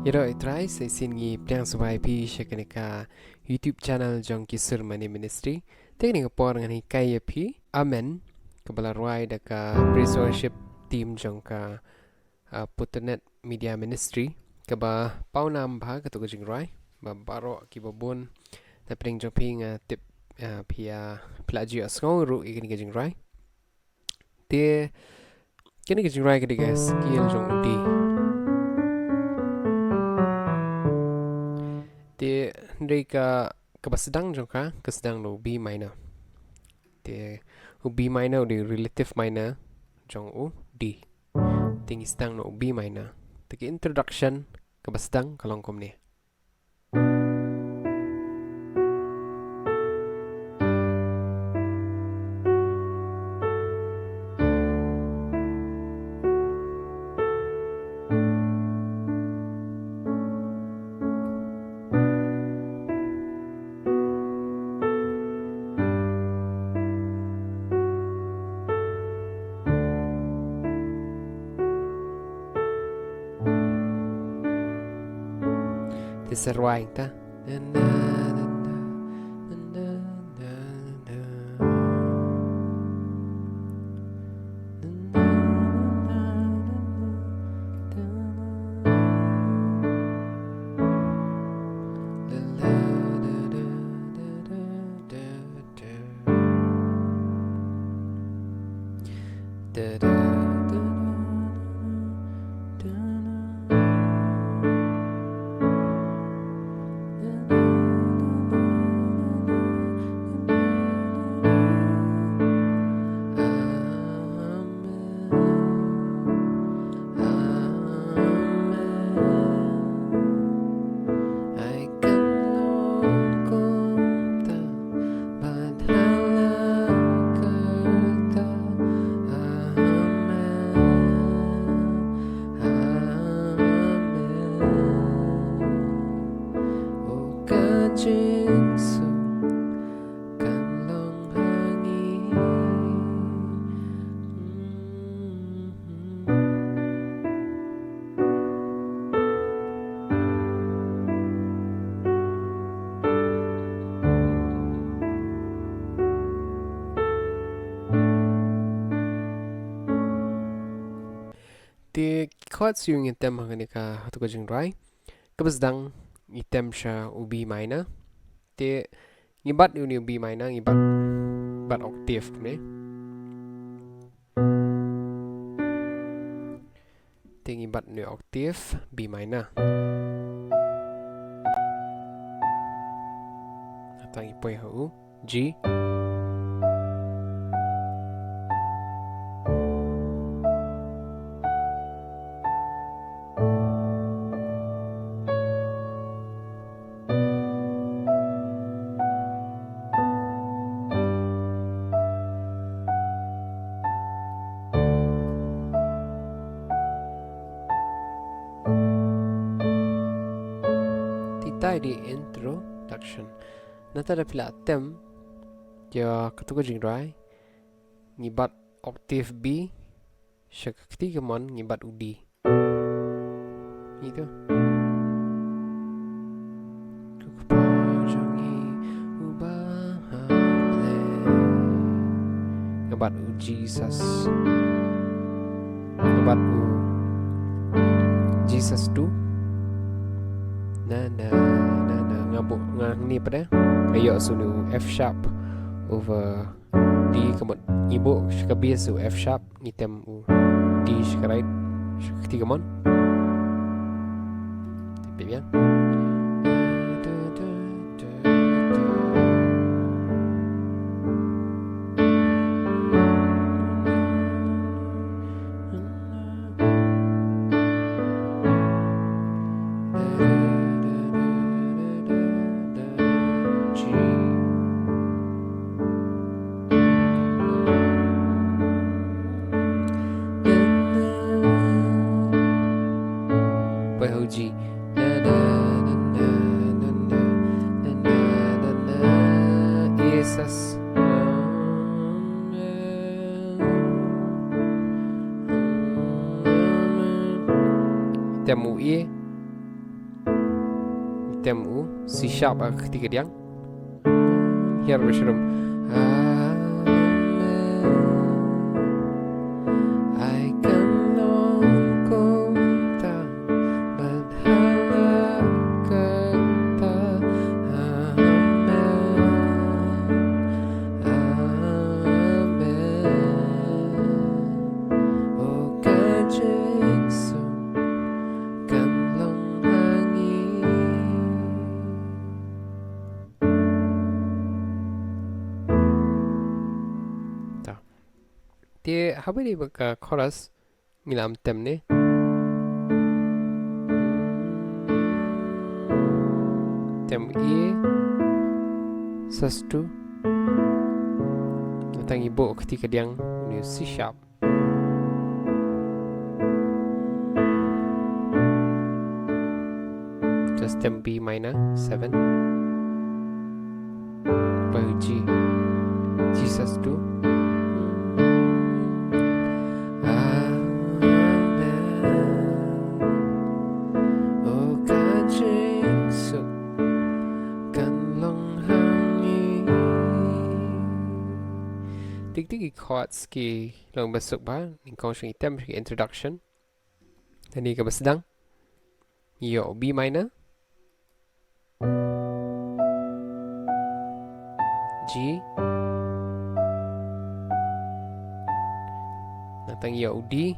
Yero itrai sa singi priang subai pi shakanika YouTube channel jong kisur mani ministry. Teknik por ngani kaya pi amen kabala ruai da ka presorship team jong ka Potternet media ministry kaba paunam bha ka to jingrwai ba baro ki babun ta pring jong pi nga tip pia plaji asngau ru igini ka jingrwai. Te kini ka jingrwai ka diga skill jong uti. Te ndai ka basedang jong ka kesedang no B minor. Te B minor di relative minor jong u D. Tinggi sedang no B minor. Te introduction ka basedang kalong kom ni. Te seruai ta. Te chords yung item hangani ka hatu ka jingrwai. Kabasdang item siya u B minor. Te ngibat yung B minor ngibat bat octave ni. Te ngibat ni octave B minor. Atang ipoy hau G. Tayo di introduction. Natada pila tem ya katuka jingrwai ngibat octave B siya ketiga mon ngibat u D. Itu. Ngibat u Jesus. Ngibat u Jesus 2. Na ngabuk ni pada ayo sunu F sharp over D kemudian ibu sekebias su F sharp item u D sekerait ketiga mon tapi ya G. Jesus. Temu E item u C sharp ketiga diang. Here berserum. I kan longkong ta berhala kata dia habis ni baka chorus ngilam tem ni tem E sus2 datang ibu ketika diang ni C sharp just tem B minor 7 baru G sus2 Tik-tik chords ki long besok ba ning kong sing item ki introduction dan ni ka basdang yo B minor G datang yo D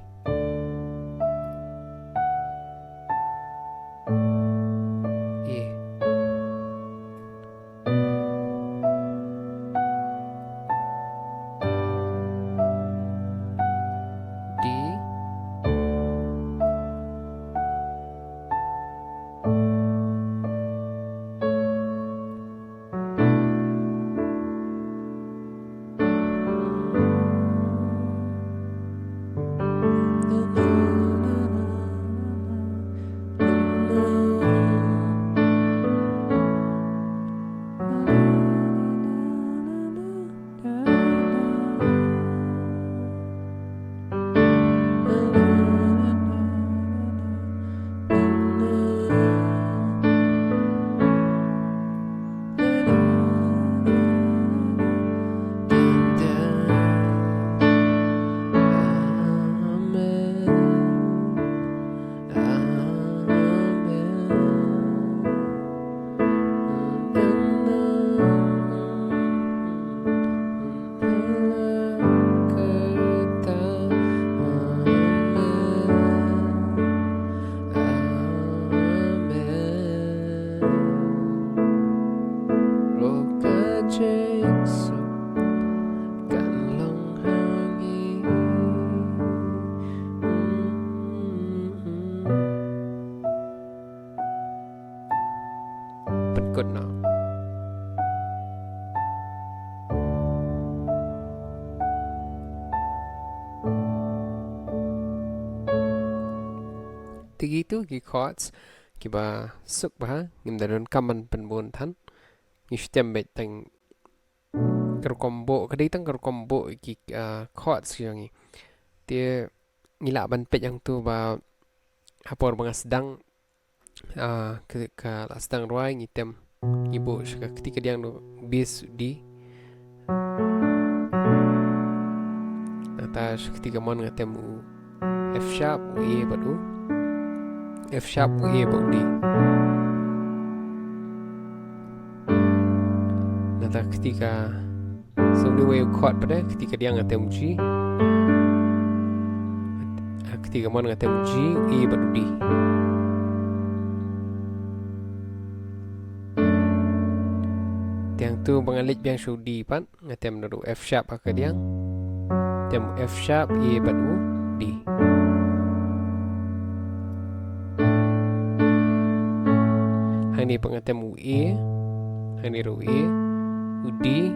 Kumno. Tigi tu ki chords ki ba suk ba ngim daron kaman penbon than ni stem bet tang kar combo kadai tang kar combo ki chords yang ni dia ngila ban pet yang tu ba hapor bang sedang ke sedang ruai ngitem ibu ketika dia no bass D atas ketika mon ngatem u F sharp u E badu F sharp u E badu D nata ketika sungguh way chord pada ketika dia ngatem G ketika mon ngatem G E badu D yang tu mengalit biang show D pan ngatem naru F sharp ke dia tem F sharp E badu D hani pengatem U E hani ru E U D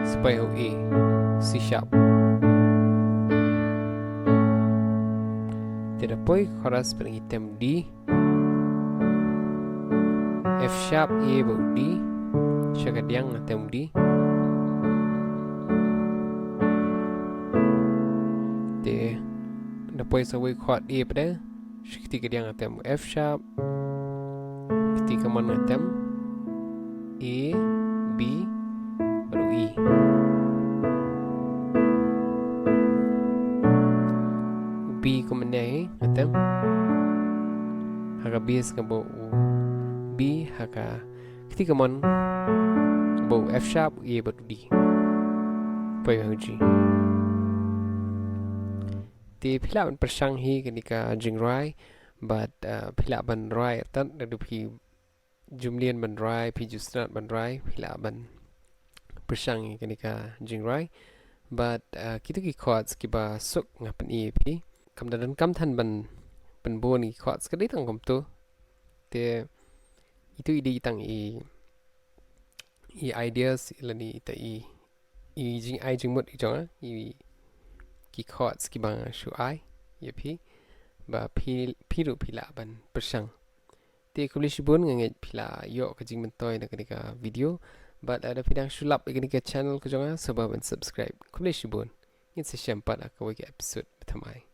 supaya U E C sharp tidak poi chorus pengitem D F sharp E badu D syakat yang ngatem D de depois away chord E pada ketika dia ngatem F sharp ketika mon ngatem A B baru E. B kemenai ngatem haka bass ke bau B haka ketika mon bau F sharp A baru D. Pai G. Ti phila ban persang hi ketika jingrwai but phila ban rai tan da du phi jumlian ban rai phi jusnat ban rai phila ban persang hi kenika jingrwai but kita ki chords ki ba suk ngapan e phi kam dan kam than ban bon ki chords ka dei tang kom tu te itu ide tang i ideas lani ta i jing mut i jong i ki chords ki bang shu ai ye phi ba phi ru phila ban persang te kulish bon nge phila yo ka jing man toy na kenika video but ada pidang sulap kenika channel ko jong sebab subscribe kulish bon in se syampat ka wiki episode thamai